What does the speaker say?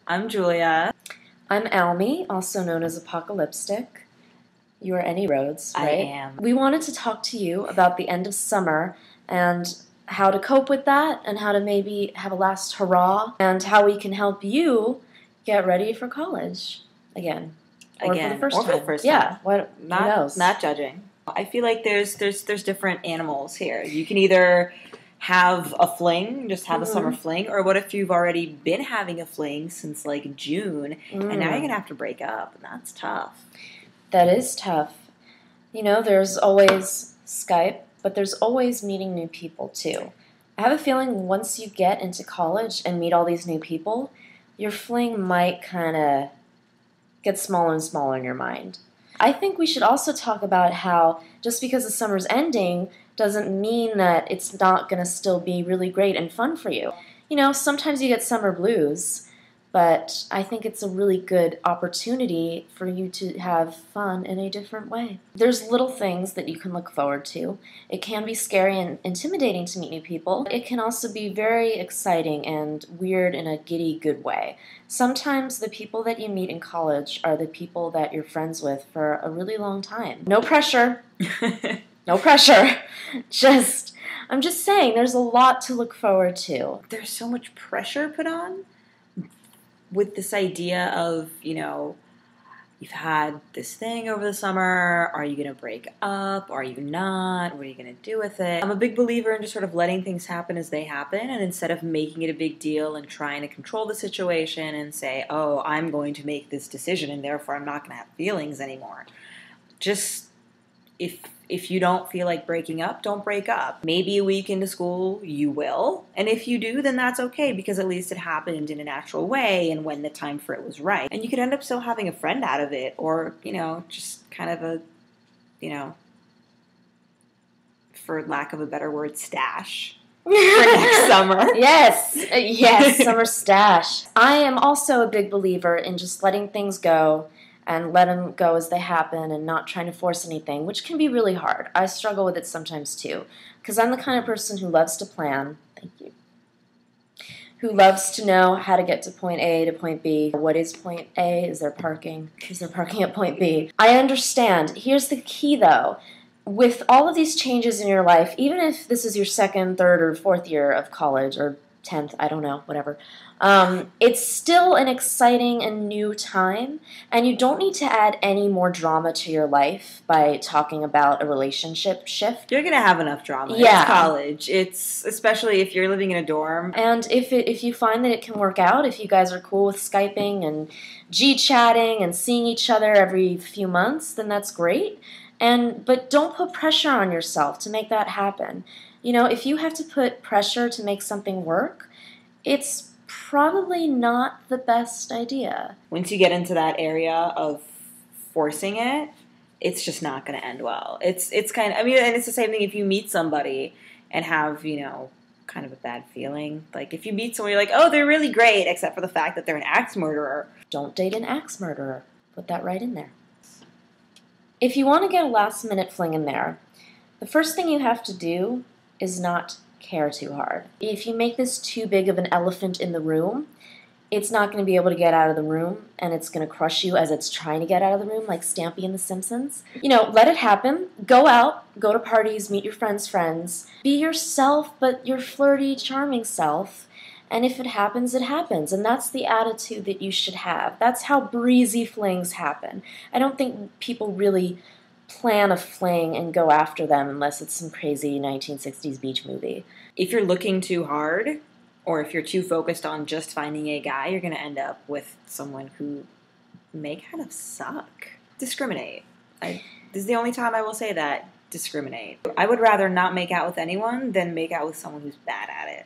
I'm Julia. I'm Almy, also known as Apocalypstick. You are Anyroads, right? I am. We wanted to talk to you about the end of summer and how to cope with that and how to maybe have a last hurrah and how we can help you get ready for college again. Or for the first time. Yeah, who knows? Not judging. I feel like there's different animals here. You can either have a fling, just have a summer fling, or what if you've already been having a fling since like June and now you're gonna have to break up, and that's tough. That is tough. You know, there's always Skype, but there's always meeting new people too. I have a feeling once you get into college and meet all these new people, your fling might kind of get smaller and smaller in your mind. I think we should also talk about how just because the summer's ending doesn't mean that it's not going to still be really great and fun for you. You know, sometimes you get summer blues, but I think it's a really good opportunity for you to have fun in a different way. There's little things that you can look forward to. It can be scary and intimidating to meet new people. It can also be very exciting and weird in a giddy good way. Sometimes the people that you meet in college are the people that you're friends with for a really long time. No pressure. No pressure. I'm just saying, there's a lot to look forward to. There's so much pressure put on with this idea of, you know, you've had this thing over the summer. Are you going to break up? Are you not? What are you going to do with it? I'm a big believer in just sort of letting things happen as they happen, and instead of making it a big deal and trying to control the situation and say, oh, I'm going to make this decision and therefore I'm not going to have feelings anymore. Just if you don't feel like breaking up, don't break up. Maybe a week into school, you will. And if you do, then that's okay, because at least it happened in a natural way and when the time for it was right. And you could end up still having a friend out of it, or, you know, just kind of a, you know, for lack of a better word, stash for next summer. Yes, summer stash. I am also a big believer in just letting things go and let them go as they happen and not trying to force anything, which can be really hard. I struggle with it sometimes too, because I'm the kind of person who loves to plan. Thank you. Who loves to know how to get to point A to point B. What is point A? Is there parking? Is there parking at point B? I understand. Here's the key though. With all of these changes in your life, even if this is your second, third, or fourth year of college, or 10th, I don't know, whatever. It's still an exciting and new time, and you don't need to add any more drama to your life by talking about a relationship shift. You're going to have enough drama. Yeah. It's college. It's especially if you're living in a dorm. And if you find that it can work out, if you guys are cool with Skyping and G-chatting and seeing each other every few months, then that's great. But don't put pressure on yourself to make that happen. You know, if you have to put pressure to make something work, it's probably not the best idea. Once you get into that area of forcing it, it's just not going to end well. It's kind of, I mean, and it's the same thing if you meet somebody and have, you know, kind of a bad feeling. Like if you meet someone, you're like, oh, they're really great, except for the fact that they're an axe murderer. Don't date an axe murderer. Put that right in there. If you want to get a last-minute fling in there, the first thing you have to do is not care too hard. If you make this too big of an elephant in the room, it's not going to be able to get out of the room, and it's going to crush you as it's trying to get out of the room, like Stampy in The Simpsons. You know, let it happen. Go out, go to parties, meet your friends' friends. Be yourself, but your flirty, charming self. And if it happens, it happens. And that's the attitude that you should have. That's how breezy flings happen. I don't think people really plan a fling and go after them unless it's some crazy 1960s beach movie. If you're looking too hard, or if you're too focused on just finding a guy, you're going to end up with someone who may kind of suck. Discriminate. This is the only time I will say that. Discriminate. I would rather not make out with anyone than make out with someone who's bad at it.